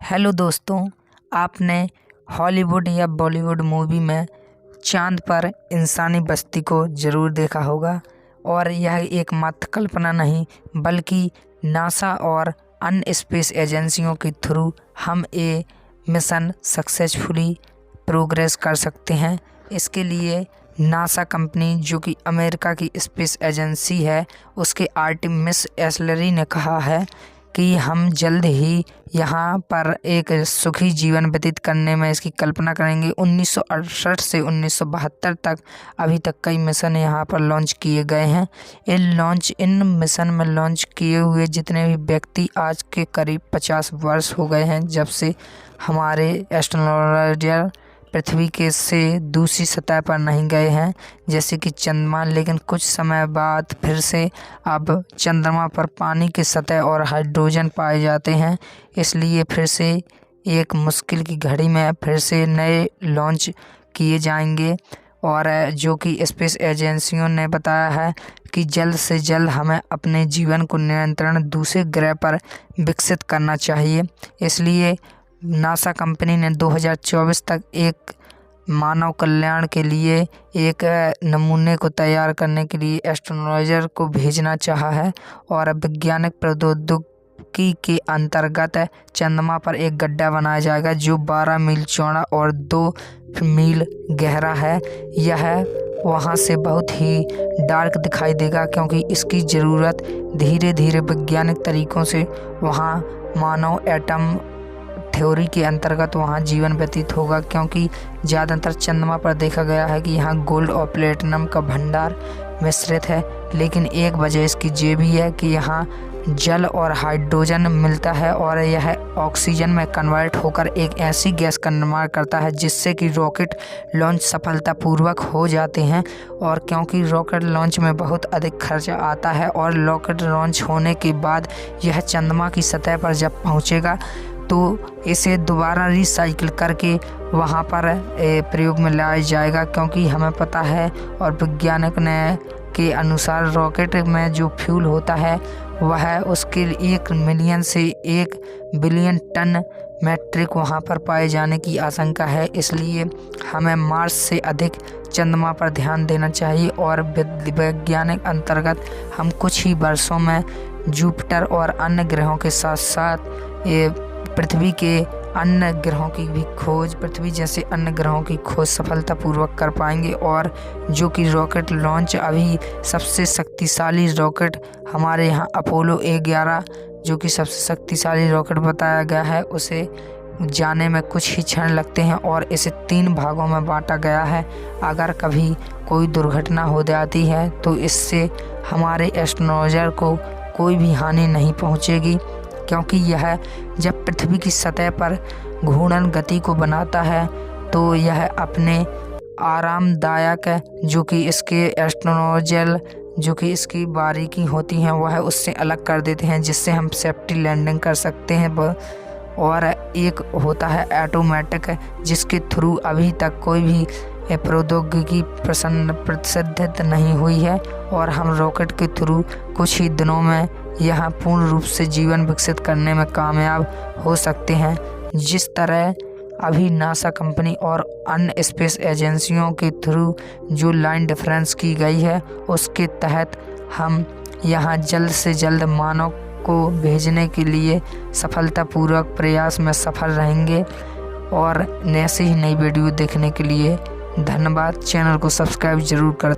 Hello दोस्तों, आपने Hollywood या बॉलीवुड मूवी में चांद पर इंसानी बस्ती को ज़रूर देखा होगा। और यह एक मात्र कल्पना नहीं बल्कि नासा और अन्य स्पेस एजेंसियों के थ्रू हम ये मिशन सक्सेसफुली प्रोग्रेस कर सकते हैं। इसके लिए नासा कंपनी, जो कि अमेरिका की स्पेस एजेंसी है, उसके आर्टेमिस एस्लरी ने कहा है कि हम जल्द ही यहाँ पर एक सुखी जीवन व्यतीत करने में इसकी कल्पना करेंगे। 1968 से 1972 तक अभी तक कई मिशन यहाँ पर लॉन्च किए गए हैं। इन मिशन में लॉन्च किए हुए जितने भी व्यक्ति आज के करीब 50 वर्ष हो गए हैं जब से हमारे एस्ट्रोनॉटर पृथ्वी के से दूसरी सतह पर नहीं गए हैं, जैसे कि चंद्रमा। लेकिन कुछ समय बाद फिर से अब चंद्रमा पर पानी की सतह और हाइड्रोजन पाए जाते हैं। इसलिए फिर से एक मुश्किल की घड़ी में फिर से नए लॉन्च किए जाएंगे। और जो कि स्पेस एजेंसियों ने बताया है कि जल्द से जल्द हमें अपने जीवन को नियंत्रण दूसरे ग्रह पर विकसित करना चाहिए। इसलिए नासा कंपनी ने 2024 तक एक मानव कल्याण के लिए एक नमूने को तैयार करने के लिए एस्ट्रोनॉटर को भेजना चाहा है। और वैज्ञानिक प्रौद्योगिकी के अंतर्गत चंद्रमा पर एक गड्ढा बनाया जाएगा जो 12 मील चौड़ा और 2 मील गहरा है। यह वहाँ से बहुत ही डार्क दिखाई देगा क्योंकि इसकी ज़रूरत धीरे धीरे वैज्ञानिक तरीक़ों से वहाँ मानव एटम थ्योरी के अंतर्गत वहाँ जीवन व्यतीत होगा, क्योंकि ज़्यादातर चंद्रमा पर देखा गया है कि यहाँ गोल्ड और प्लेटिनम का भंडार मिश्रित है। लेकिन एक वजह इसकी ये भी है कि यहाँ जल और हाइड्रोजन मिलता है और यह ऑक्सीजन में कन्वर्ट होकर एक ऐसी गैस का निर्माण करता है जिससे कि रॉकेट लॉन्च सफलतापूर्वक हो जाते हैं। और क्योंकि रॉकेट लॉन्च में बहुत अधिक खर्चा आता है और रॉकेट लॉन्च होने के बाद यह चंद्रमा की सतह पर जब पहुँचेगा तो इसे दोबारा रिसाइकिल करके वहाँ पर प्रयोग में लाया जाएगा, क्योंकि हमें पता है और वैज्ञानिक ने के अनुसार रॉकेट में जो फ्यूल होता है वह उसके 1 मिलियन से 1 बिलियन टन मैट्रिक वहाँ पर पाए जाने की आशंका है। इसलिए हमें मार्स से अधिक चंद्रमा पर ध्यान देना चाहिए और वैज्ञानिक अंतर्गत हम कुछ ही वर्षों में जुपिटर और अन्य ग्रहों के साथ साथ ये पृथ्वी के अन्य ग्रहों की भी खोज पृथ्वी जैसे अन्य ग्रहों की खोज सफलतापूर्वक कर पाएंगे। और जो कि रॉकेट लॉन्च अभी सबसे शक्तिशाली रॉकेट हमारे यहाँ अपोलो 11 जो कि सबसे शक्तिशाली रॉकेट बताया गया है, उसे जाने में कुछ ही क्षण लगते हैं और इसे 3 भागों में बांटा गया है। अगर कभी कोई दुर्घटना हो जाती है तो इससे हमारे एस्ट्रोनॉटर को कोई भी हानि नहीं पहुँचेगी, क्योंकि यह जब पृथ्वी की सतह पर घूर्णन गति को बनाता है तो यह अपने आरामदायक जो कि इसके एस्ट्रोनोजल जो कि इसकी बारीकी होती हैं वह उससे अलग कर देते हैं, जिससे हम सेफ्टी लैंडिंग कर सकते हैं। और एक होता है ऑटोमेटिक, जिसके थ्रू अभी तक कोई भी प्रौद्योगिकी प्रसिद्ध नहीं हुई है और हम रॉकेट के थ्रू कुछ ही दिनों में यहाँ पूर्ण रूप से जीवन विकसित करने में कामयाब हो सकते हैं। जिस तरह अभी नासा कंपनी और अन्य स्पेस एजेंसियों के थ्रू जो लाइन डिफरेंस की गई है उसके तहत हम यहाँ जल्द से जल्द मानव को भेजने के लिए सफलतापूर्वक प्रयास में सफल रहेंगे। और ऐसे ही नई वीडियो देखने के लिए धन्यवाद। चैनल को सब्सक्राइब जरूर कर